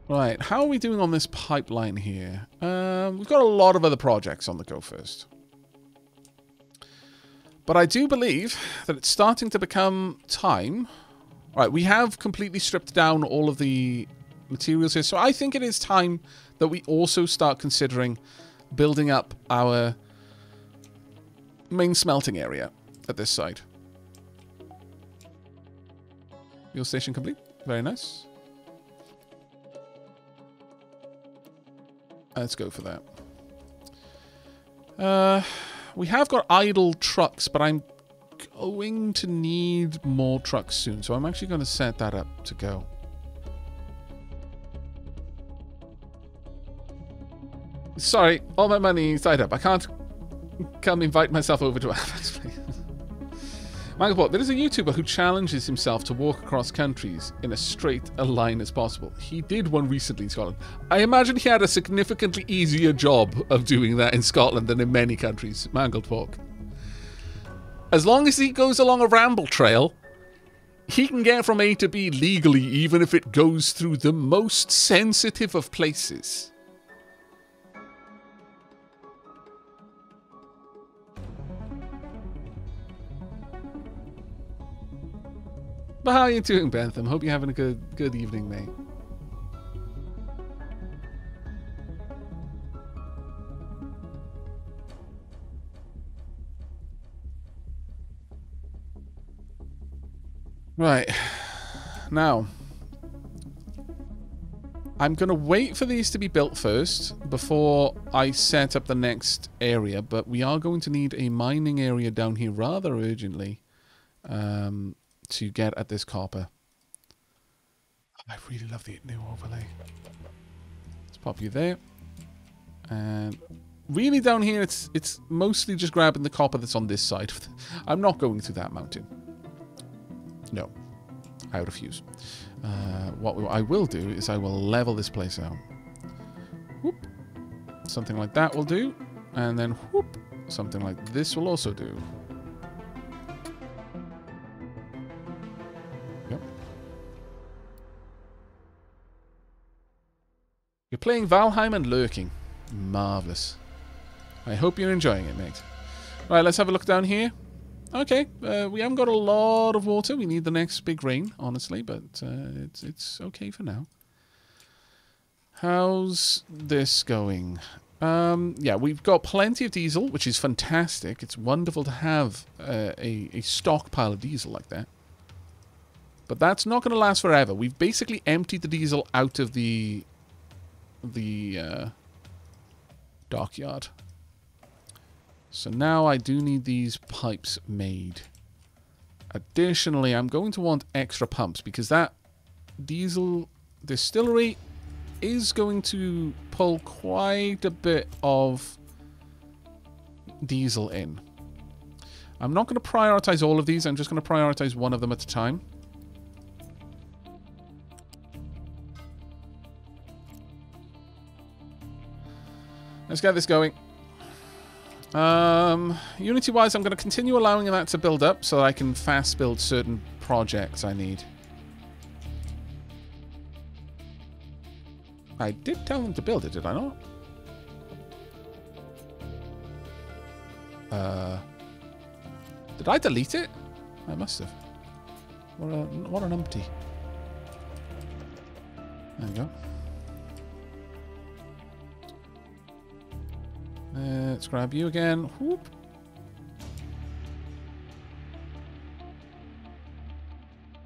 Right, how are we doing on this pipeline here? We've got a lot of other projects on the go first. But I do believe that it's starting to become time. Right, we have completely stripped down all of the materials here. So I think it is time that we also start considering building up our main smelting area at this site. Fuel station complete. Very nice. Let's go for that. We have got idle trucks, but I'm going to need more trucks soon. So I'm actually going to set that up to go. Sorry, all my money is tied up. I can't come invite myself over to Aavak, please. Manglebot, there is a YouTuber who challenges himself to walk across countries in as straight a line as possible. He did one recently in Scotland. I imagine he had a significantly easier job of doing that in Scotland than in many countries. Manglebot. As long as he goes along a ramble trail, he can get from A to B legally, even if it goes through the most sensitive of places. But how are you doing, Bentham? Hope you're having a good evening, mate. Right. Now, I'm going to wait for these to be built first before I set up the next area, but we are going to need a mining area down here rather urgently. To get at this copper. I really love the new overlay. Let's pop you there. And really down here, it's mostly just grabbing the copper that's on this side. I'm not going through that mountain. No. I refuse. What I will do is I will level this place out. Whoop. Something like that will do. And then whoop. Something like this will also do. You're playing Valheim and lurking. Marvellous. I hope you're enjoying it, mate. Right, let's have a look down here. Okay, we haven't got a lot of water. We need the next big rain, honestly, but it's okay for now. How's this going? Yeah, we've got plenty of diesel, which is fantastic. It's wonderful to have a stockpile of diesel like that. But that's not going to last forever. We've basically emptied the diesel out of the dockyard. So now I do need these pipes made. Additionally, I'm going to want extra pumps because that diesel distillery is going to pull quite a bit of diesel in. I'm not going to prioritize all of these. I'm just going to prioritize one of them at a time. Let's get this going. Unity-wise, I'm going to continue allowing that to build up so that I can fast build certain projects I need. I did tell them to build it, did I not? Did I delete it? I must have. What an umpty. There we go. Let's grab you again. Whoop.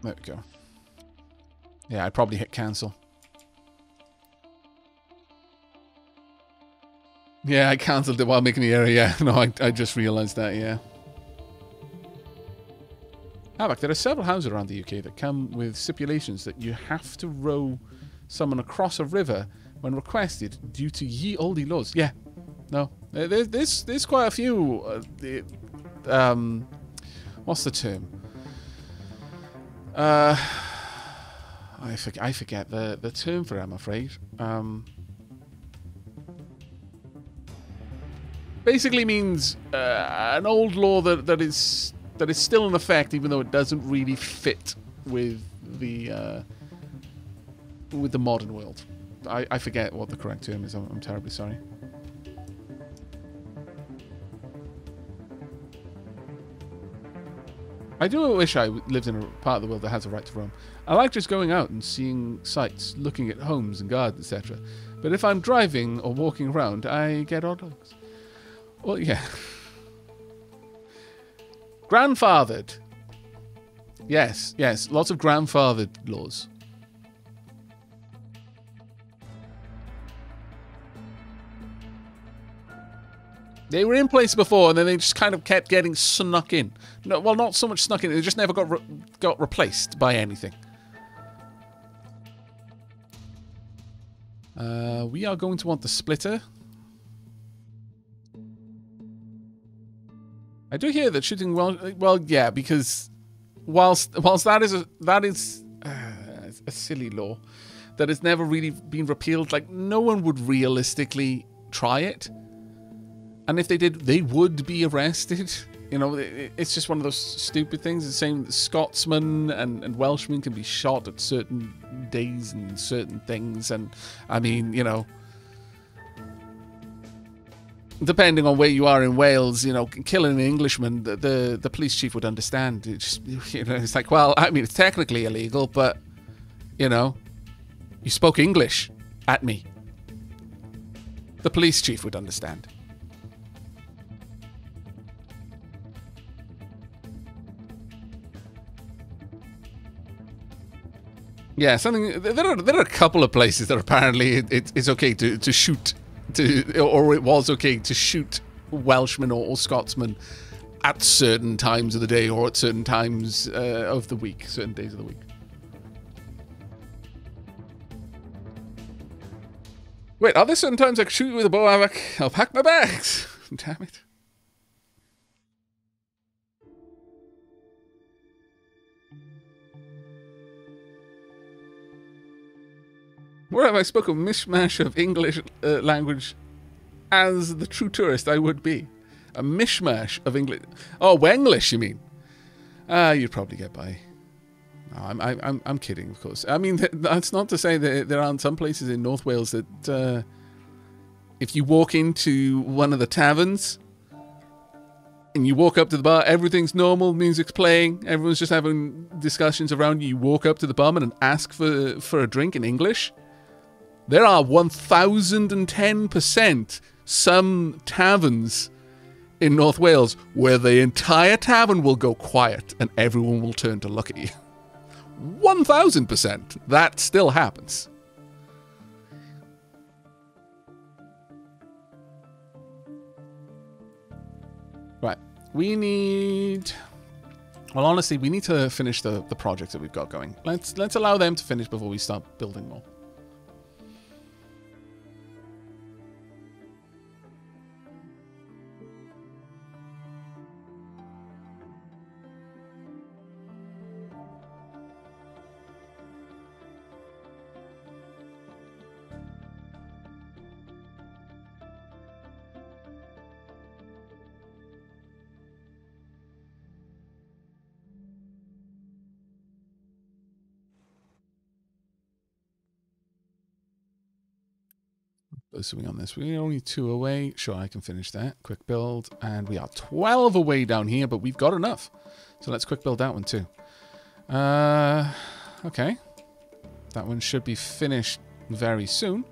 There we go. Yeah, I probably hit cancel. Yeah, I cancelled it while making the area. Yeah, no, I just realised that, yeah. Aavak, there are several houses around the UK that come with stipulations that you have to row someone across a river when requested due to ye olde laws. Yeah. No, there's quite a few. What's the term? I forget the term for it, I'm afraid. Basically means an old law that is still in effect, even though it doesn't really fit with the with the modern world. I forget what the correct term is. I'm terribly sorry. I do wish I lived in a part of the world that has a right to roam. I like just going out and seeing sights, looking at homes and gardens, etc. But if I'm driving or walking around, I get odd looks. Well, yeah. Grandfathered. Yes, yes. Lots of grandfathered laws. They were in place before, and then they just kind of kept getting snuck in. No, well, not so much snuck in. They just never got replaced by anything. We are going to want the splitter. I do hear that shooting well, yeah, because whilst that is a silly law that has never really been repealed, like no one would realistically try it. And if they did, they would be arrested. You know, it's just one of those stupid things. The same Scotsmen and Welshmen can be shot at certain days and certain things. And, I mean, you know, depending on where you are in Wales, you know, killing an Englishman, the police chief would understand. It's just, you know, it's like, well, I mean, it's technically illegal, but, you know, you spoke English at me. The police chief would understand. Yeah, there are a couple of places that apparently it's okay to shoot, or it was okay to shoot Welshmen or Scotsmen at certain times of the day or at certain times of the week, certain days of the week. Wait, are there certain times I can shoot you with a bow, Aavak? I'll pack my bags. Damn it. Where have I spoken a mishmash of English language as the true tourist I would be? A mishmash of English. Oh, Wenglish, you mean? You'd probably get by. No, I'm kidding, of course. I mean, that's not to say that there aren't some places in North Wales that if you walk into one of the taverns and you walk up to the bar, everything's normal, music's playing, everyone's just having discussions around you. You walk up to the barman and ask for a drink in English. There are 1010% some taverns in North Wales where the entire tavern will go quiet and everyone will turn to look at you. 1000%. That still happens. Right. We need... Well, honestly, we need to finish the project that we've got going. Let's allow them to finish before we start building more. Assuming on this, we're only 2 away. Sure, I can finish that. Quick build. And we are 12 away down here, but we've got enough. So let's quick build that one too. Okay. That one should be finished very soon.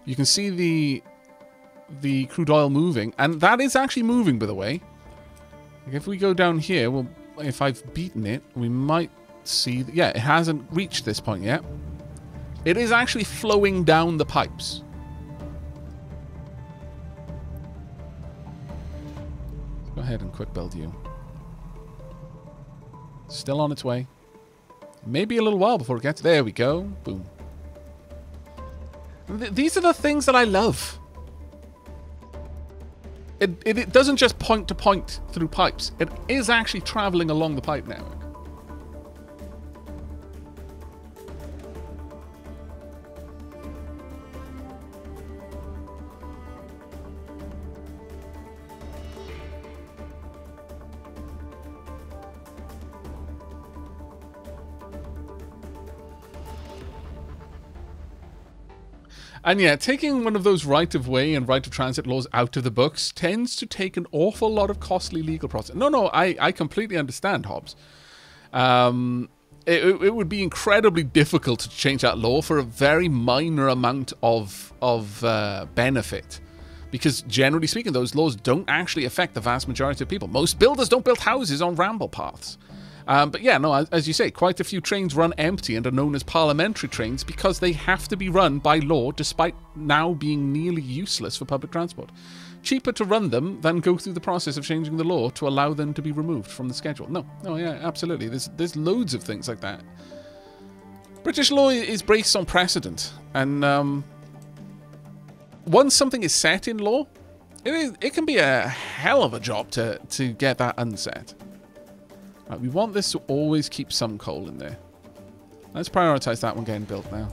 You can see the crude oil moving. And that is actually moving, by the way. Like if we go down here, well, if I've beaten it, we might see... Yeah, it hasn't reached this point yet. It is actually flowing down the pipes. Go ahead and quick build you. Still on its way. Maybe a little while before it gets... There we go. Boom. These are the things that I love. It doesn't just point to point through pipes. It is actually traveling along the pipe network. And yeah, taking one of those right-of-way and right-of-transit laws out of the books tends to take an awful lot of costly legal process. No, I completely understand, Hobbs. It would be incredibly difficult to change that law for a very minor amount of benefit. Because generally speaking, those laws don't actually affect the vast majority of people. Most builders don't build houses on ramble paths. But yeah, no, as you say, quite a few trains run empty and are known as parliamentary trains because they have to be run by law despite now being nearly useless for public transport. Cheaper to run them than go through the process of changing the law to allow them to be removed from the schedule. No, yeah, absolutely. There's loads of things like that. British law is based on precedent, and once something is set in law, it can be a hell of a job to get that unset. Right, we want this to always keep some coal in there. Let's prioritize that one getting built now.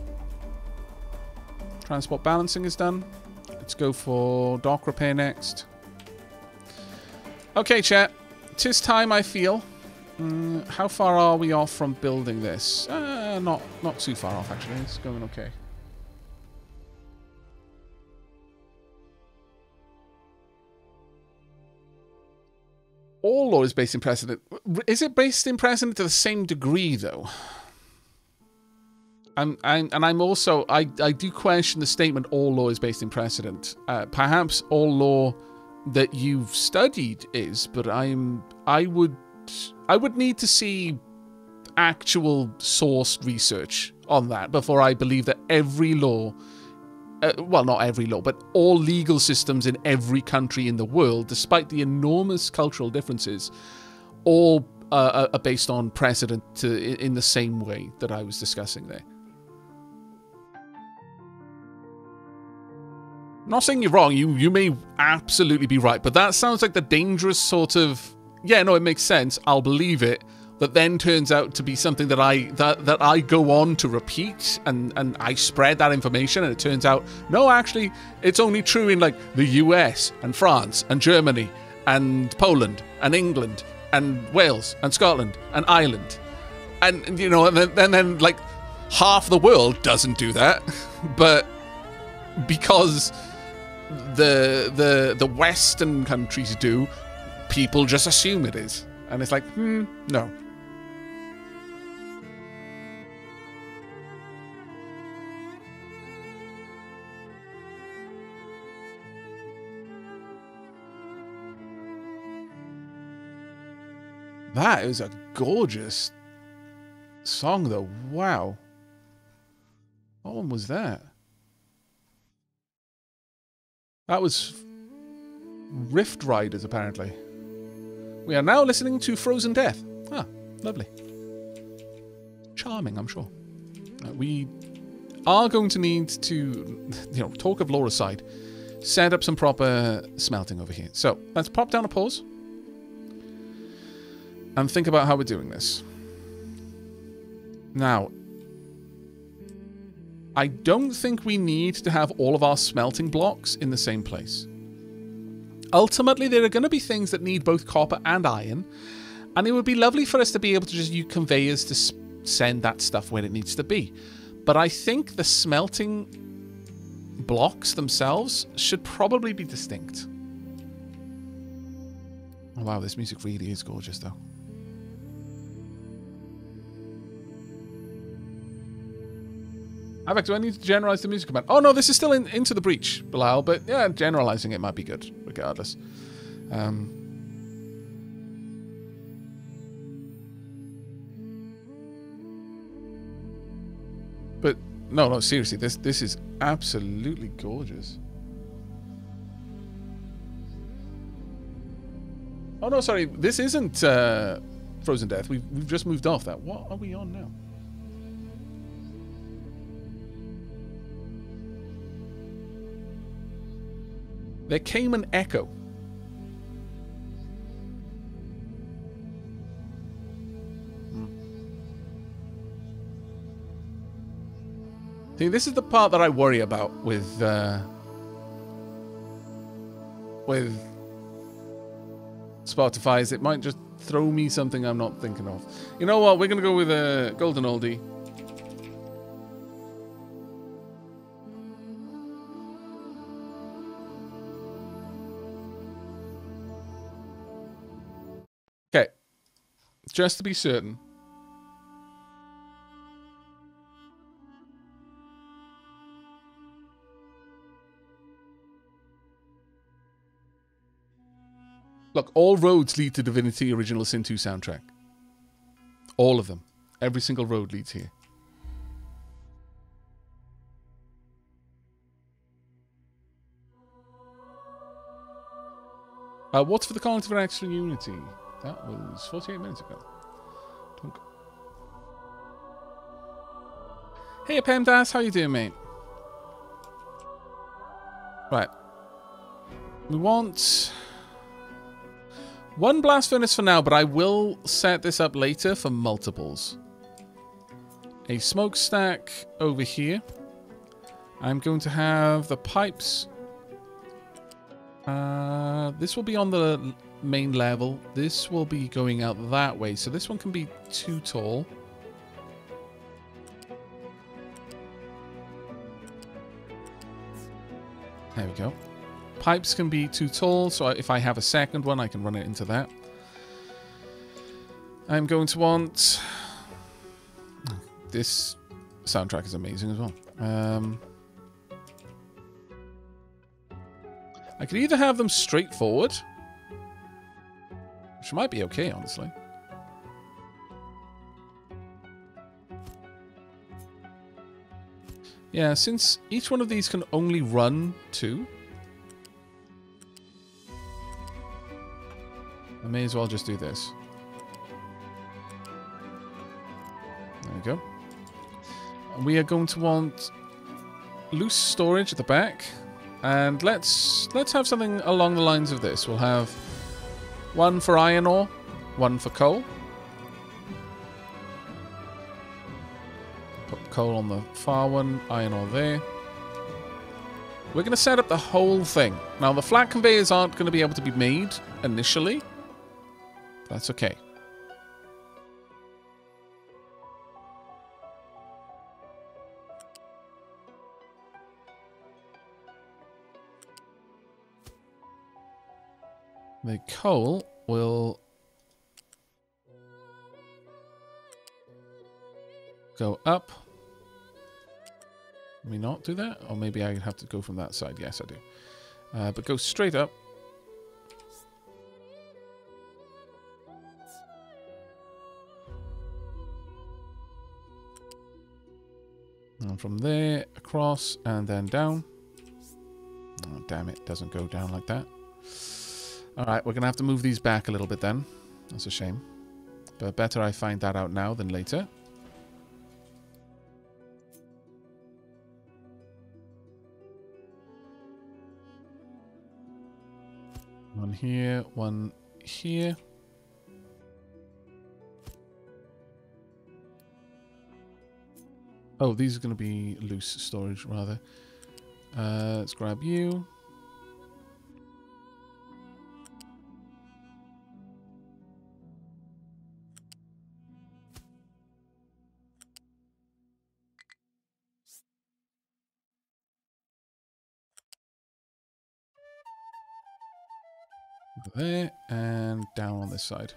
Transport balancing is done. Let's go for dock repair next. Okay, chat. 'Tis time, I feel. How far are we off from building this? Not too far off, actually. It's going okay. All law is based in precedent. Is it based in precedent to the same degree, though? And I'm also... I do question the statement, all law is based in precedent. Perhaps all law that you've studied is, but I would need to see actual sourced research on that before I believe that every law... well, not every law, but all legal systems in every country in the world, despite the enormous cultural differences, all are based on precedent in the same way that I was discussing there. I'm not saying you're wrong, you may absolutely be right, but that sounds like the dangerous sort of, yeah, no, it makes sense, I'll believe it, that then turns out to be something that I go on to repeat, and I spread that information, and it turns out, no, actually, it's only true in, like, the US, and France, and Germany, and Poland, and England, and Wales, and Scotland, and Ireland. And, you know, and then like, half the world doesn't do that, but because the Western countries do, people just assume it is. And it's like, no. That is a gorgeous song, though. Wow. What one was that? That was Rift Riders, apparently. We are now listening to Frozen Death. Ah, lovely. Charming, I'm sure. We are going to need to, you know, talk of law aside, set up some proper smelting over here. So, let's pop down a pause and think about how we're doing this. Now, I don't think we need to have all of our smelting blocks in the same place. Ultimately, there are going to be things that need both copper and iron, and it would be lovely for us to be able to just use conveyors to send that stuff where it needs to be. But I think the smelting blocks themselves should probably be distinct. Oh, wow, this music really is gorgeous, though. Aavak, do I need to generalize the music command? Oh, no, this is still into the breach, Bilal, but yeah, generalizing it might be good, regardless. But, no, seriously, this is absolutely gorgeous. Oh, no, sorry, this isn't Frozen Death. We've just moved off that. What are we on now? There came an echo. See, this is the part that I worry about with Spotify, is it might just throw me something I'm not thinking of. You know what? We're going to go with a golden oldie. Just to be certain. Look, all roads lead to Divinity Original Sin 2 soundtrack. All of them. Every single road leads here. What's for the Cognitive and Extra Unity? That was 48 minutes ago. Tunk. Hey, PemDas, how you doing, mate? Right. We want one blast furnace for now, but I will set this up later for multiples. A smokestack over here. I'm going to have the pipes. This will be on the main level. This will be going out that way. So this one can be too tall. There we go. Pipes can be too tall, so if I have a second one, I can run it into that. I'm going to want... This soundtrack is amazing as well. I could either have them straightforward, which might be okay, honestly. Yeah, since each one of these can only run 2, I may as well just do this. There we go. We are going to want loose storage at the back. And let's have something along the lines of this. We'll have one for iron ore, one for coal. Put coal on the far one, iron ore there. We're going to set up the whole thing. Now, the flat conveyors aren't going to be able to be made initially. That's okay. The coal will go up. Let me not do that? Or maybe I have to go from that side. Yes, I do. But go straight up. And from there, across, and then down. Oh, damn it. Doesn't go down like that. Alright, we're going to have to move these back a little bit then. That's a shame. But better I find that out now than later. One here, one here. Oh, these are going to be loose storage, rather. Let's grab you. There, and down on this side.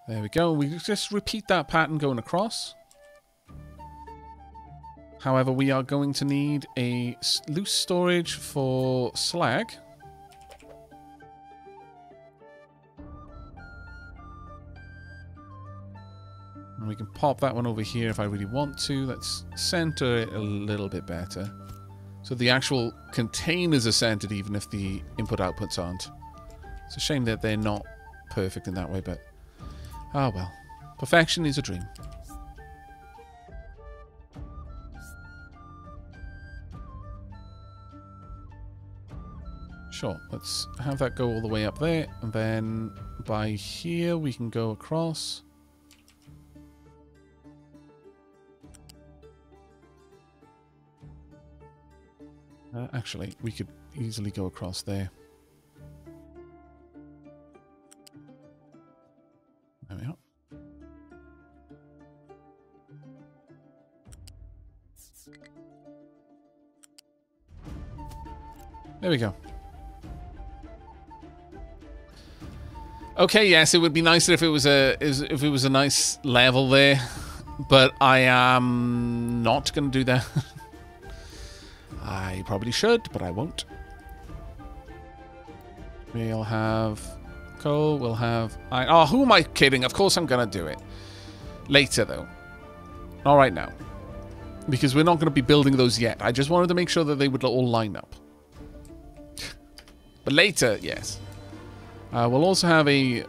There we go. We just repeat that pattern going across. However, we are going to need a loose storage for slag. And we can pop that one over here if I really want to. Let's center it a little bit better. So the actual containers are centered even if the input-outputs aren't. It's a shame that they're not perfect in that way, but... ah, well. Perfection is a dream. Sure, let's have that go all the way up there, and then by here we can go across. Actually, we could easily go across there. There we are. There we go. Okay, yes, it would be nicer if it was a nice level there, but I am not going to do that. I probably should, but I won't. We'll have coal. We'll have iron. Oh, who am I kidding? Of course I'm going to do it later, though. Not right now, because we're not going to be building those yet. I just wanted to make sure that they would all line up. But later, yes. We'll also have a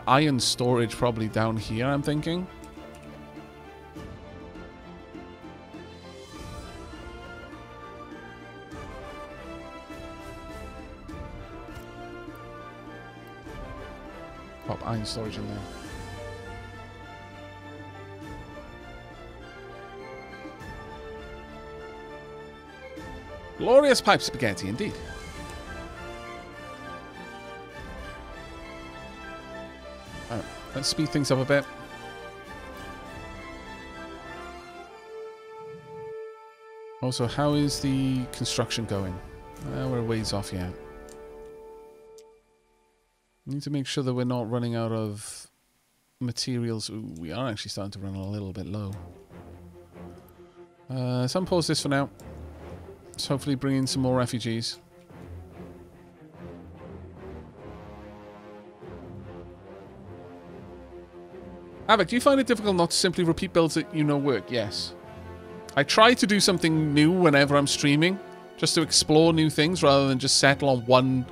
iron storage probably down here, I'm thinking. Pop iron storage in there. Glorious pipe spaghetti, indeed. Alright, let's speed things up a bit. Also, how is the construction going? We're a ways off yet. Need to make sure that we're not running out of materials. Ooh, we are actually starting to run a little bit low. So unpause this for now. Let's hopefully bring in some more refugees. Aavak, do you find it difficult not to simply repeat builds that you know work? Yes. I try to do something new whenever I'm streaming, just to explore new things rather than just settle on one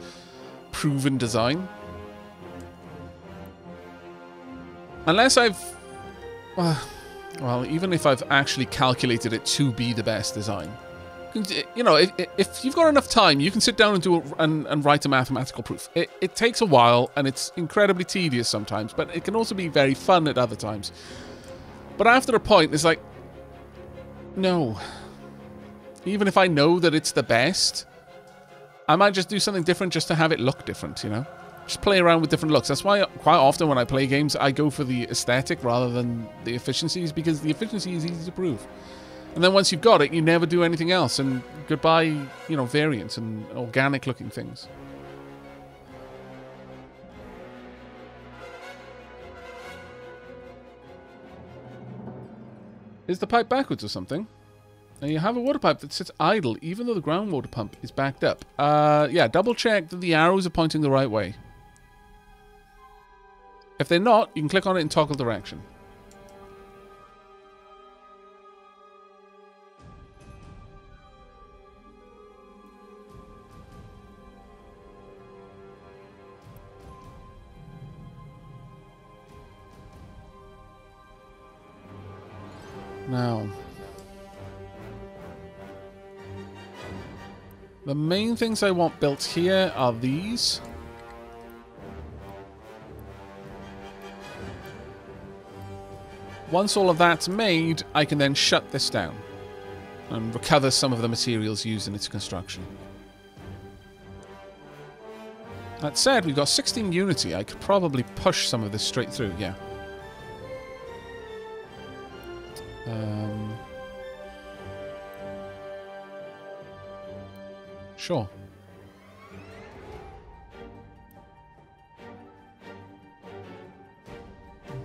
proven design. Unless I've... well, even if I've actually calculated it to be the best design. You know, if you've got enough time, you can sit down and do and write a mathematical proof. It takes a while, and it's incredibly tedious sometimes, but it can also be very fun at other times. But after a point, it's like, no. Even if I know that it's the best, I might just do something different just to have it look different, you know? Just play around with different looks. That's why quite often when I play games, I go for the aesthetic rather than the efficiencies, because the efficiency is easy to prove. And then once you've got it, you never do anything else. And goodbye, you know, variants and organic looking things. Is the pipe backwards or something? And you have a water pipe that sits idle, even though the groundwater pump is backed up. Yeah, double check that the arrows are pointing the right way. If they're not, you can click on it and toggle direction. Now, the main things I want built here are these. Once all of that's made, I can then shut this down and recover some of the materials used in its construction. That said, we've got 16 Unity. I could probably push some of this straight through, yeah. Sure.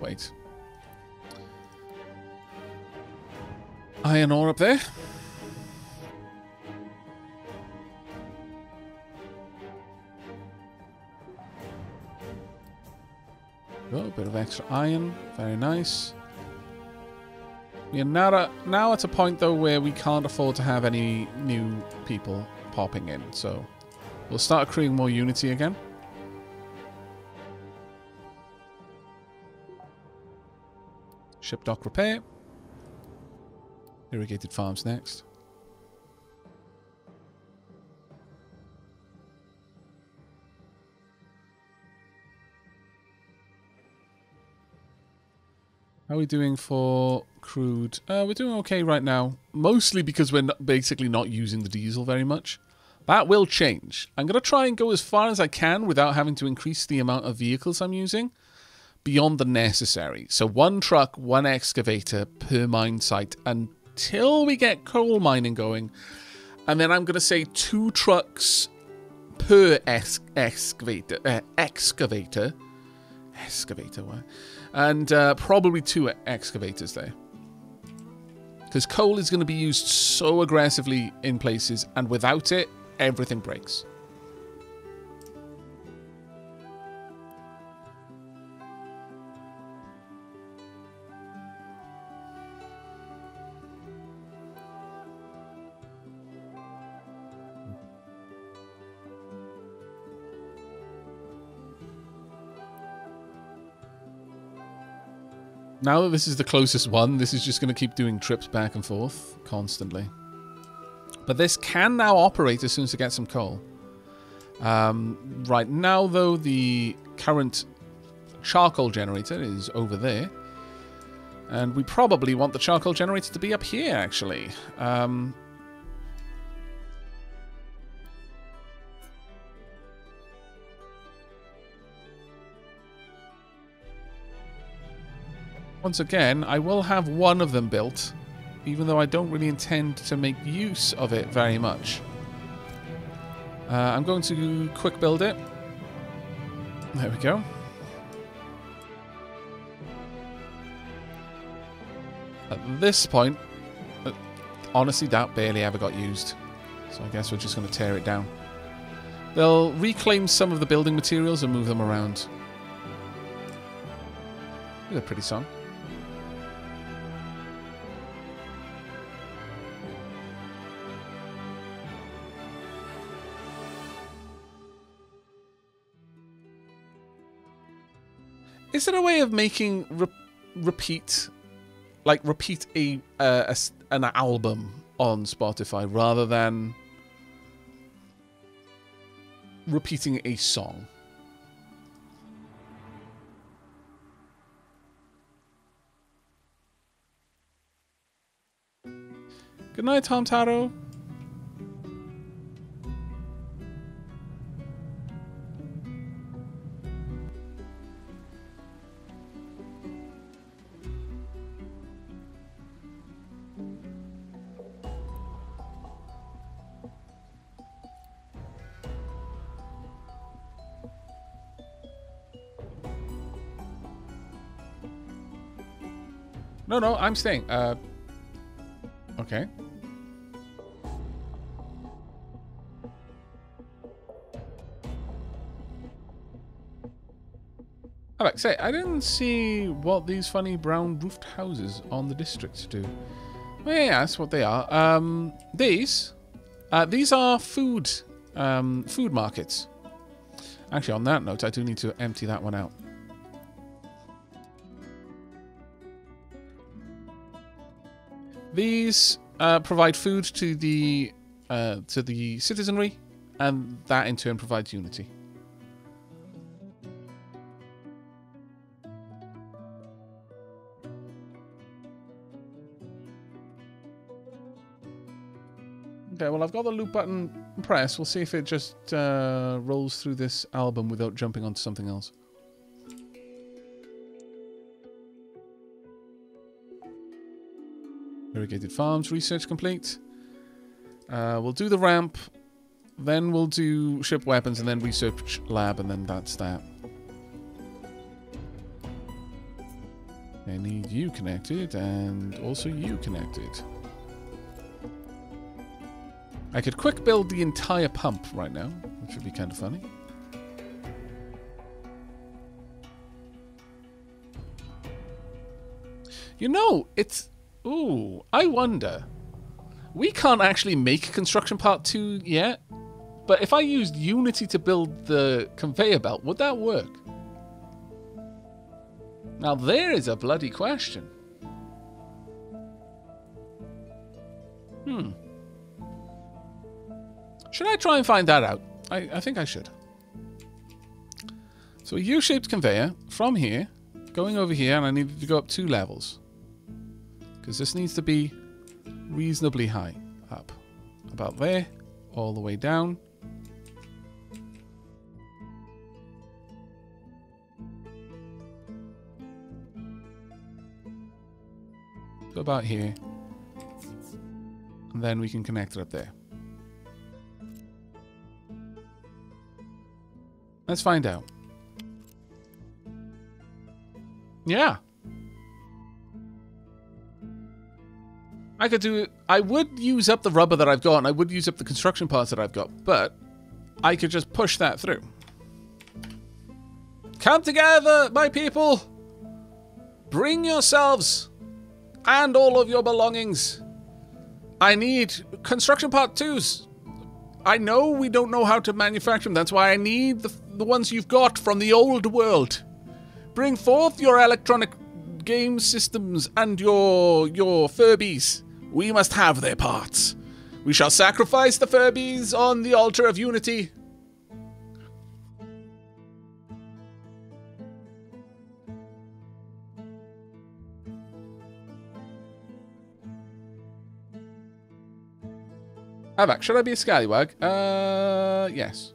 Wait. Iron ore up there. Oh, a bit of extra iron. Very nice. We are now at a point, though, where we can't afford to have any new people popping in. So we'll start accruing more Unity again. Ship dock repair. Irrigated farms next. How are we doing for crude? We're doing okay right now. Mostly because we're basically not using the diesel very much. That will change. I'm going to try and go as far as I can without having to increase the amount of vehicles I'm using beyond the necessary. So one truck, one excavator per mine site until we get coal mining going. And then I'm going to say 2 trucks per excavator excavator, what? And probably 2 excavators there. Because coal is going to be used so aggressively in places, and without it, everything breaks. Now that this is the closest one, this is just going to keep doing trips back and forth constantly. But this can now operate as soon as it gets some coal. Right now, though, the current charcoal generator is over there. And we probably want the charcoal generator to be up here, actually. Once again, I will have one of them built, even though I don't really intend to make use of it very much. I'm going to quick build it. There we go. At this point, honestly, that barely ever got used. So I guess we're just going to tear it down. They'll reclaim some of the building materials and move them around. It's a pretty song. Is there a way of making repeat an album on Spotify rather than repeating a song? Good night, Tom Taro. No, I'm staying. Okay. Aavak, say, I didn't see what these funny brown roofed houses on the district do. Well, yeah, that's what they are. These are food markets. Actually, on that note, I do need to empty that one out. These provide food to the citizenry, and that in turn provides unity. Okay, well, I've got the loop button pressed. We'll see if it just rolls through this album without jumping onto something else. Irrigated farms, research complete. We'll do the ramp, then we'll do ship weapons, and then research lab, and then that's that. I need you connected, and also you connected. I could quick build the entire pump right now, which would be kind of funny. You know, it's... Ooh, I wonder. We can't actually make construction part 2 yet, but if I used Unity to build the conveyor belt, would that work? Now there is a bloody question. Should I try and find that out? I think I should. So a U-shaped conveyor from here, going over here, and I needed to go up 2 levels. Because this needs to be reasonably high up. About there, all the way down. So about here. And then we can connect it up there. Let's find out. Yeah. I would use up the rubber that I've got, and I would use up the construction parts that I've got, but I could just push that through. Come together, my people! Bring yourselves and all of your belongings. I need construction part 2s. I know we don't know how to manufacture them. That's why I need the ones you've got from the old world. Bring forth your electronic game systems and your Furbies. We must have their parts. We shall sacrifice the Furbies on the altar of unity. Aavak, should I be a scallywag? Yes.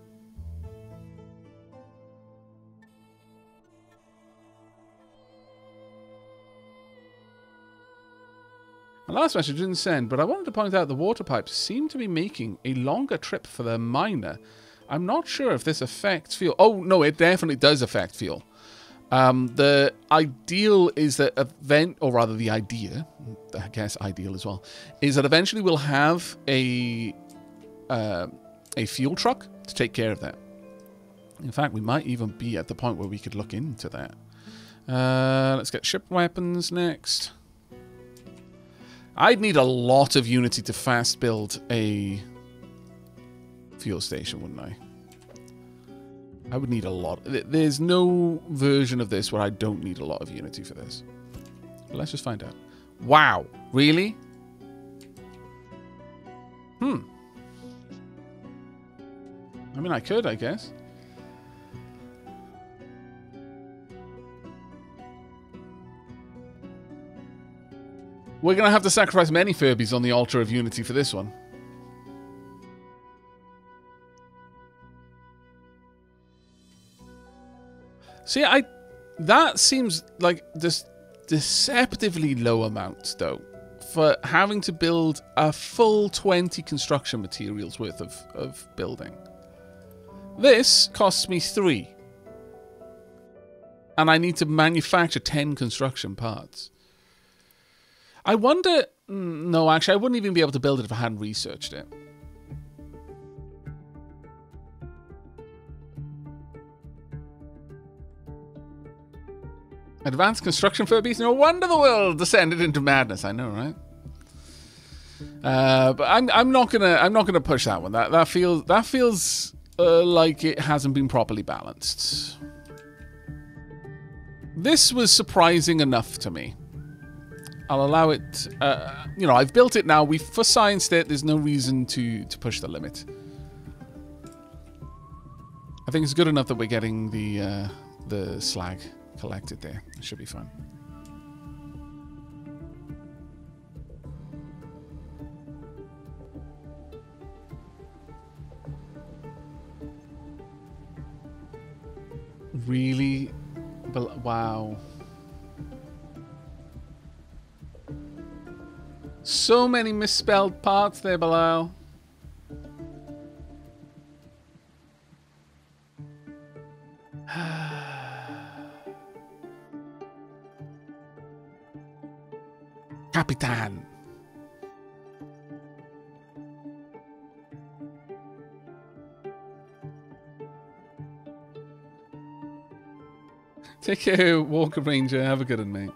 My last message didn't send, but I wanted to point out the water pipes seem to be making a longer trip for the miner. I'm not sure if this affects fuel. Oh, no, it definitely does affect fuel. The ideal is that the idea, I guess ideal as well, is that eventually we'll have a fuel truck to take care of that. In fact, we might even be at the point where we could look into that. Let's get ship weapons next. I'd need a lot of Unity to fast build a fuel station, wouldn't I? I would need a lot. There's no version of this where I don't need a lot of Unity for this. But let's just find out. Wow. Really? I mean, I could, I guess. We're going to have to sacrifice many Furbies on the altar of Unity for this one. See, that seems like this deceptively low amount, though, for having to build a full 20 construction materials worth of building. This costs me 3. And I need to manufacture 10 construction parts. I wonder... No, actually, I wouldn't even be able to build it if I hadn't researched it. Advanced construction Furbies? No wonder the world descended into madness. I know, right? But I'm not gonna push that one. That feels like it hasn't been properly balanced. This was surprising enough to me. I'll allow it. You know, I've built it now. For science state, there's no reason to push the limit. I think it's good enough that we're getting the slag collected there. It should be fine. Really? Wow. So many misspelled parts there, Bilal. Capitan. Take care, Walker Ranger. Have a good one, mate.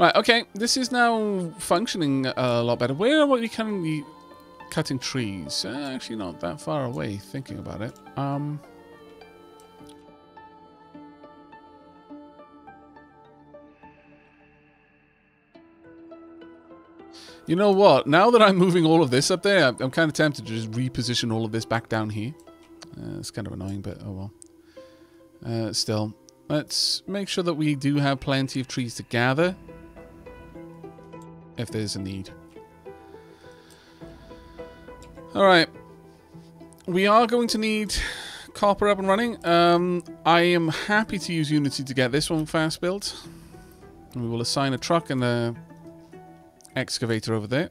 Right, okay. This is now functioning a lot better. Where are we currently cutting trees? Actually, not that far away, thinking about it. You know what? Now that I'm moving all of this up there, I'm kind of tempted to just reposition all of this back down here. It's kind of annoying, but oh well. Still, let's make sure that we do have plenty of trees to gather. If there's a need. Alright. We are going to need copper up and running. I am happy to use Unity to get this one fast built. And we will assign a truck and a excavator over there.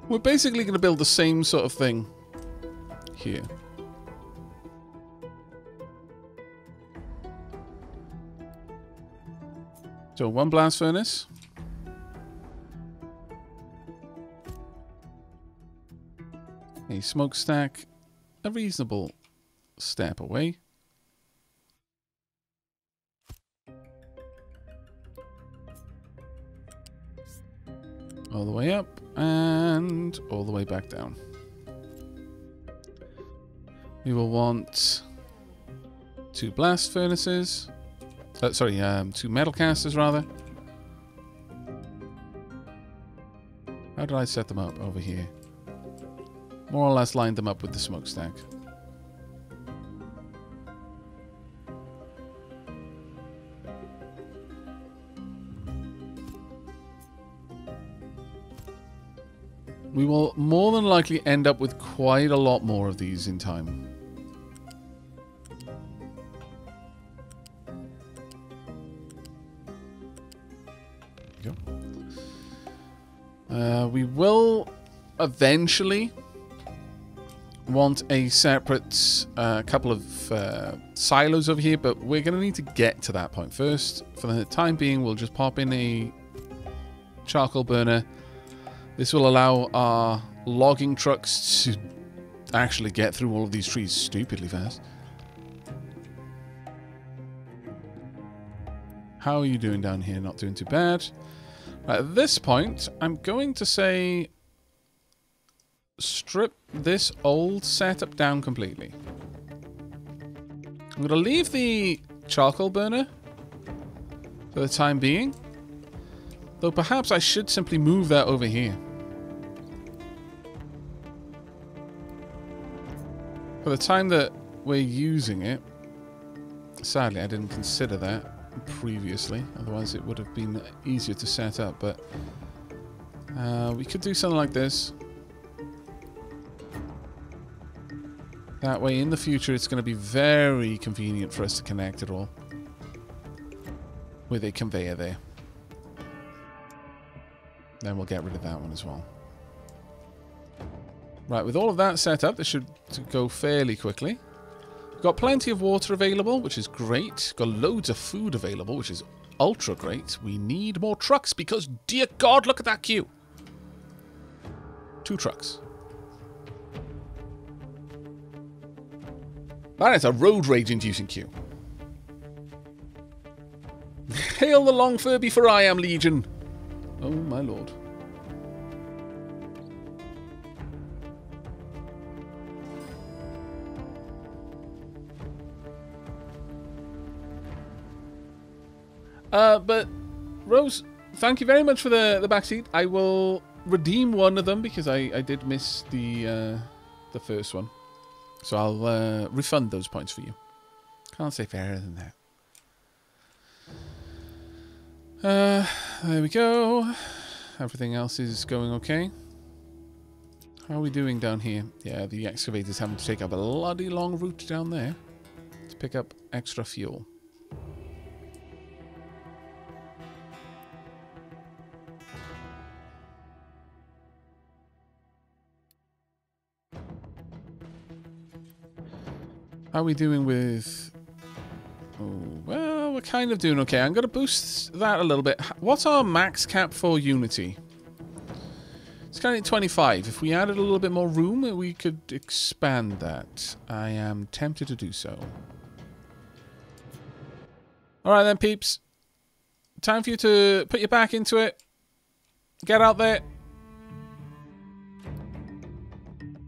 We're basically going to build the same sort of thing here. So 1 blast furnace. A smokestack, a reasonable step away. All the way up and all the way back down. We will want 2 blast furnaces. 2 metal casters rather. How did I set them up over here? More or less lined them up with the smokestack. We will more than likely end up with quite a lot more of these in time. There we go. We will eventually want a separate couple of silos over here, but we're going to need to get to that point first. For the time being, we'll just pop in a charcoal burner. This will allow our logging trucks to actually get through all of these trees stupidly fast. How are you doing down here? Not doing too bad. Right, at this point, I'm going to say strip this old setup down completely. I'm going to leave the charcoal burner for the time being. Though perhaps I should simply move that over here. For the time that we're using it, sadly I didn't consider that previously, otherwise it would have been easier to set up, but we could do something like this. That way in the future it's going to be very convenient for us to connect it all with a conveyor there. Then we'll get rid of that one as well. Right, with all of that set up, this should go fairly quickly. We've got plenty of water available, which is great. Got loads of food available, which is ultra great. We need more trucks because, dear God, look at that queue. 2 trucks. That is a road rage-inducing queue. Hail the long Furby, for I am Legion. Oh, my lord. But, Rose, thank you very much for the backseat. I will redeem one of them because I did miss the first one. So I'll refund those points for you. Can't say fairer than that. There we go. Everything else is going okay. How are we doing down here? Yeah, the excavator's having to take up a bloody long route down there to pick up extra fuel. How are we doing with... Oh, well, we're kind of doing okay. I'm going to boost that a little bit. What's our max cap for Unity? It's currently 25. If we added a little bit more room, we could expand that. I am tempted to do so. Alright then, peeps. Time for you to put your back into it. Get out there.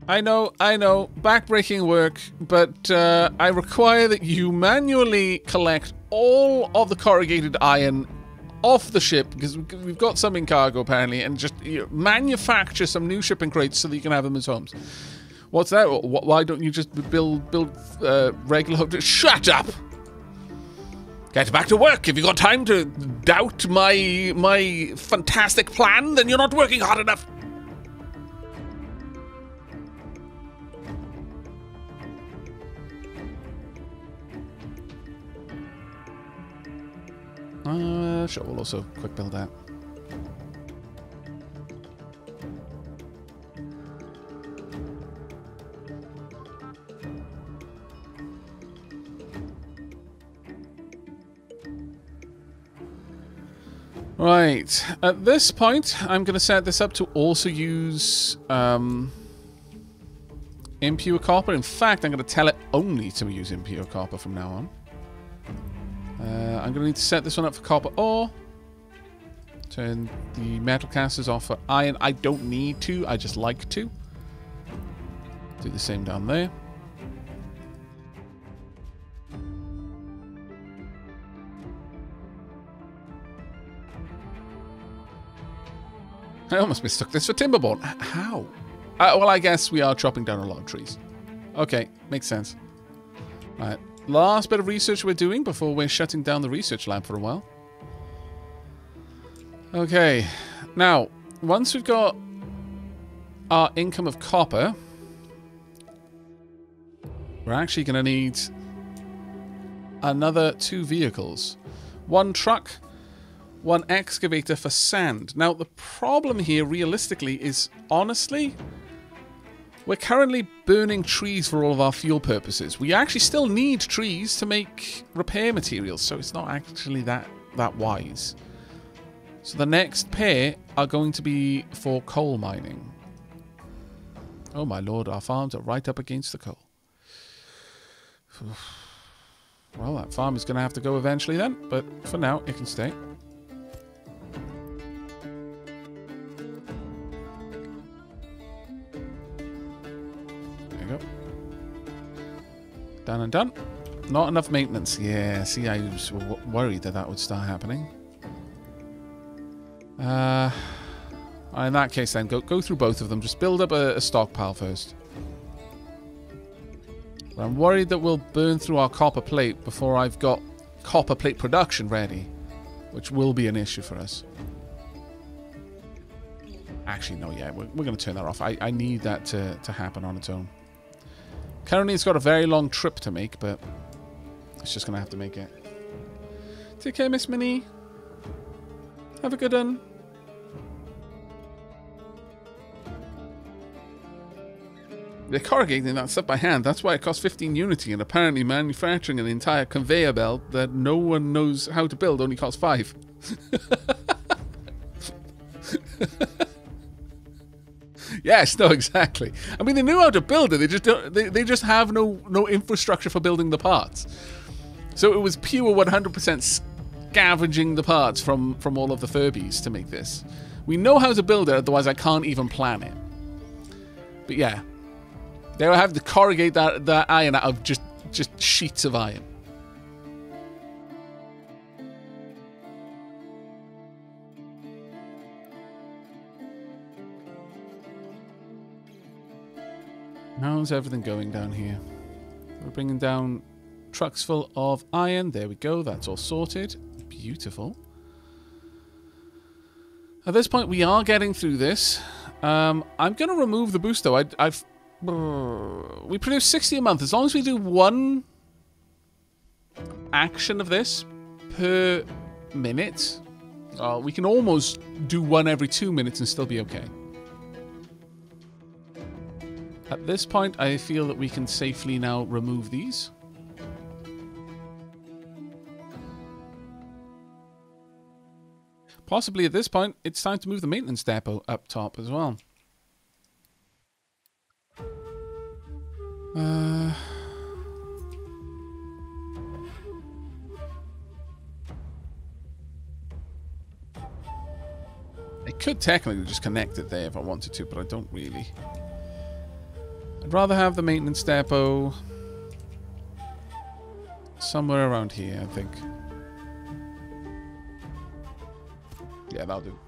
I know, backbreaking work, but I require that you manually collect all of the corrugated iron off the ship, because we've got some in cargo apparently, and just manufacture some new shipping crates so that you can have them as homes. What's that? Why don't you just build regular homes? Shut up! Get back to work. If you've got time to doubt my fantastic plan, then you're not working hard enough. Sure, we'll also quick build that. Right. At this point, I'm going to set this up to also use impure copper. In fact, I'm going to tell it only to use impure copper from now on. I'm going to need to set this one up for copper ore. Turn the metal casters off for iron. I don't need to. I just like to. Do the same down there. I almost mistook this for Timberborn. How? Well, I guess we are chopping down a lot of trees. Okay, makes sense. Alright, last bit of research we're doing before we're shutting down the research lab for a while. Okay, now, once we've got our income of copper, we're actually going to need another 2 vehicles. 1 truck, 1 excavator for sand. Now, the problem here, realistically, is, honestly, we're currently burning trees for all of our fuel purposes. We actually still need trees to make repair materials, so it's not actually that wise. So the next pair are going to be for coal mining. Oh my lord, our farms are right up against the coal. Well, that farm is going to have to go eventually then, but for now, it can stay. There you go. Done and done. Not enough maintenance. Yeah, see, I was worried that would start happening. In that case then, go through both of them. Just build up a stockpile first. I'm worried that we'll burn through our copper plate before I've got copper plate production ready, which will be an issue for us. Actually, no, yeah, we're going to turn that off. I need that to happen on its own. Currently, it's got a very long trip to make, but it's just going to have to make it. Take care, Miss Minnie. Have a good one. They're corrugating that stuff by hand. That's why it costs 15 unity, and apparently manufacturing an entire conveyor belt that no one knows how to build only costs 5. Yes, no, exactly. I mean, they knew how to build it. They just don't. They just have no infrastructure for building the parts. So it was pure 100% scavenging the parts from all of the Furbies to make this. We know how to build it, otherwise I can't even plan it. But yeah. They will have to corrugate that iron out of just sheets of iron. How's everything going down here? We're bringing down trucks full of iron. There we go. That's all sorted. Beautiful. At this point, we are getting through this. I'm going to remove the boost, though. We produce 60 a month. As long as we do 1 action of this per minute, we can almost do 1 every 2 minutes and still be okay. At this point, I feel that we can safely now remove these. Possibly at this point, it's time to move the maintenance depot up top as well. I could technically just connect it there if I wanted to, but I don't really. I'd rather have the maintenance depot somewhere around here, I think. Yeah, that'll do.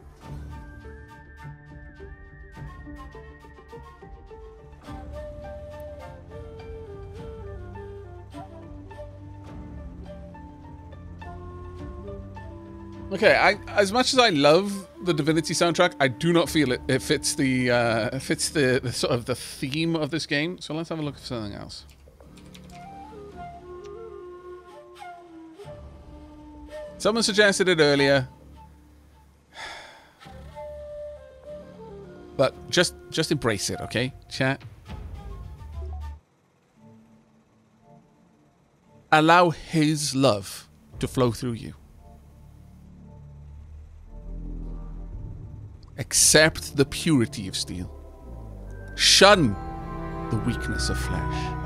Okay, as much as I love the Divinity soundtrack, I do not feel it fits the sort of the theme of this game. So let's have a look at something else. Someone suggested it earlier, but just embrace it, okay, chat. Allow his love to flow through you. Accept the purity of steel. Shun the weakness of flesh.